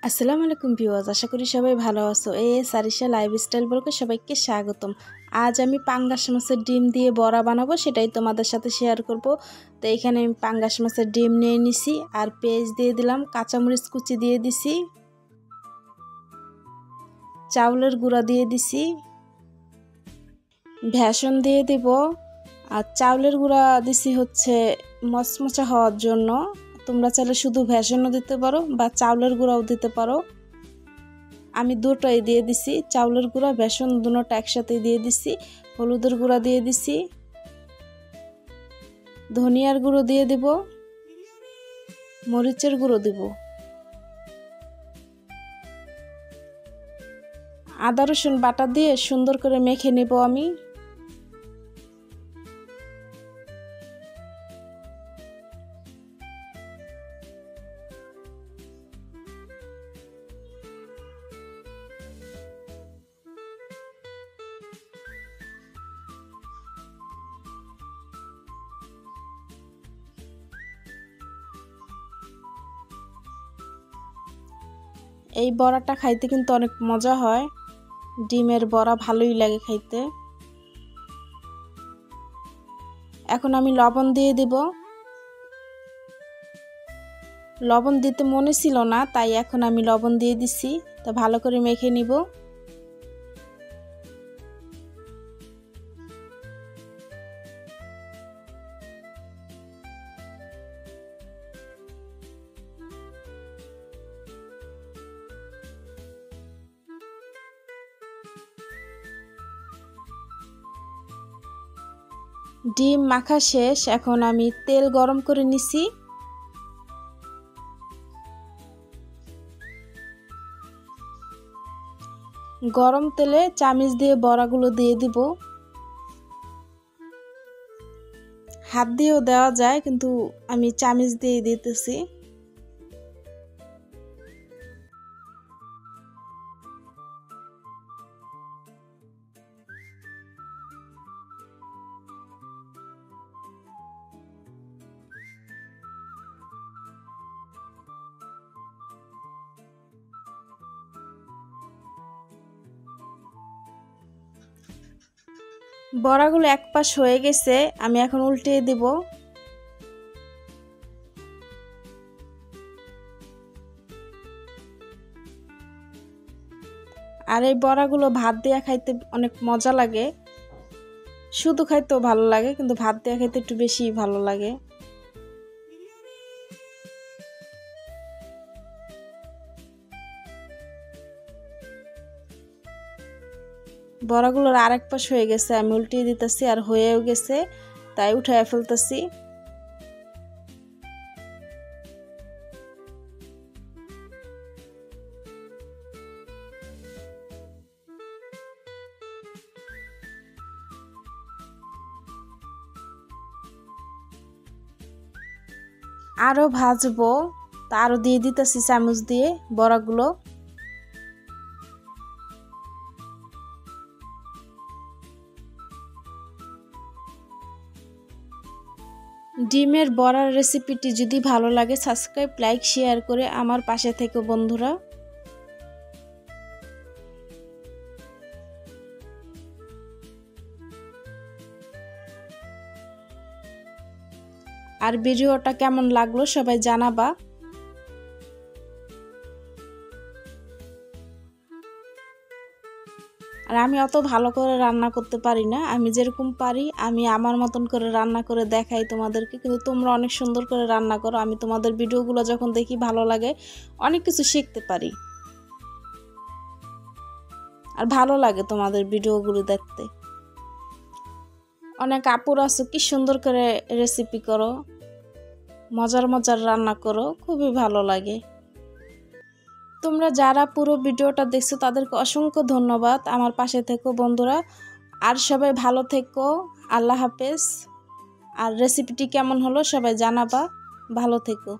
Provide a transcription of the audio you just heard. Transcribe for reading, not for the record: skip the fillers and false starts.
আসসালামু আলাইকুম ভিউয়ার্স, আশা করি সবাই ভালো আছো। সারিশা লাইফস্টাইল ব্লগে সবাইকে স্বাগতম। আজ আমি পাঙ্গাস মাছের ডিম দিয়ে বড়া বানাবো, সেটাই তোমাদের সাথে শেয়ার করব। তো এখানে আমি পাঙ্গাস মাছের ডিম নিয়ে নিছি, আর পেঁয়াজ দিয়ে দিলাম, কাঁচামরিচ কুচি দিয়ে দিছি, চাউলের গুঁড়া দিয়ে দিছি, ভেষণ দিয়ে দিব। আর চাউলের গুঁড়া দিছি হচ্ছে মচমচা হওয়ার জন্য। তোমরা চাইলে শুধু ভেষণও দিতে পারো বা চাউলের গুঁড়াও দিতে পারো। আমি দুটোই দিয়ে দিছি, চাউলের গুঁড়া বেসন দুটোটা একসাথে দিয়ে দিছি। হলুদের গুঁড়া দিয়ে দিছি, ধনিয়ার গুঁড়ো দিয়ে দিব, মরিচের গুঁড়ো দিব, আদা রসুন বাটা দিয়ে সুন্দর করে মেখে নেব আমি। এই বড়াটা খাইতে কিন্তু অনেক মজা হয়, ডিমের বড়া ভালোই লাগে খাইতে। এখন আমি লবণ দিয়ে দিব। লবণ দিতে মনে ছিল না, তাই এখন আমি লবণ দিয়ে দিছি। তো ভালো করে মেখে নিব। ডিম মাখা শেষ, এখন আমি তেল গরম করে নিছি। গরম তেলে চামচ দিয়ে বড়াগুলো দিয়ে দিব। হাত দিয়েও দেওয়া যায়, কিন্তু আমি চামচ দিয়ে দিতেছি। বড়াগুলো এক পাশ হয়ে গেছে, আমি এখন উল্টিয়ে দিব। আর এই বড়াগুলো ভাত দিয়ে খাইতে অনেক মজা লাগে, শুধু খাইতেও ভালো লাগে, কিন্তু ভাত দিয়ে খাইতে একটু বেশি ভালো লাগে। বড়াগুলোর আরেক পাশ হয়ে গেছে, আমি উল্টিয়ে দিতেছি, আর হয়েও গেছে, তাই উঠায় ফেলতেছি। আরও ভাজবো, তা আরও দিয়ে দিতেছি চামচ দিয়ে বড়াগুলো। ডিমের বড়ার রেসিপিটি যদি ভালো লাগে, সাবস্ক্রাইব, লাইক, শেয়ার করে আমার পাশে থেকো বন্ধুরা। আর ভিডিওটা কেমন লাগলো সবাই জানাবা। আর আমি অত ভালো করে রান্না করতে পারি না, আমি যেরকম পারি আমি আমার মতন করে রান্না করে দেখাই তোমাদেরকে, কিন্তু তোমরা অনেক সুন্দর করে রান্না করো। আমি তোমাদের ভিডিওগুলো যখন দেখি ভালো লাগে, অনেক কিছু শিখতে পারি, আর ভালো লাগে তোমাদের ভিডিওগুলো দেখতে। অনেক আপুরা আছো কি সুন্দর করে রেসিপি করো, মজার মজার রান্না করো, খুবই ভালো লাগে। তোমরা যারা পুরো ভিডিওটা দেখছো তাদেরকে অসংখ্য ধন্যবাদ, আমার পাশে থেকো বন্ধুরা। আর সবাই ভালো থেকো, আল্লাহ হাফেজ। আর রেসিপিটি কেমন হলো সবাই জানাবা, ভালো থেকো।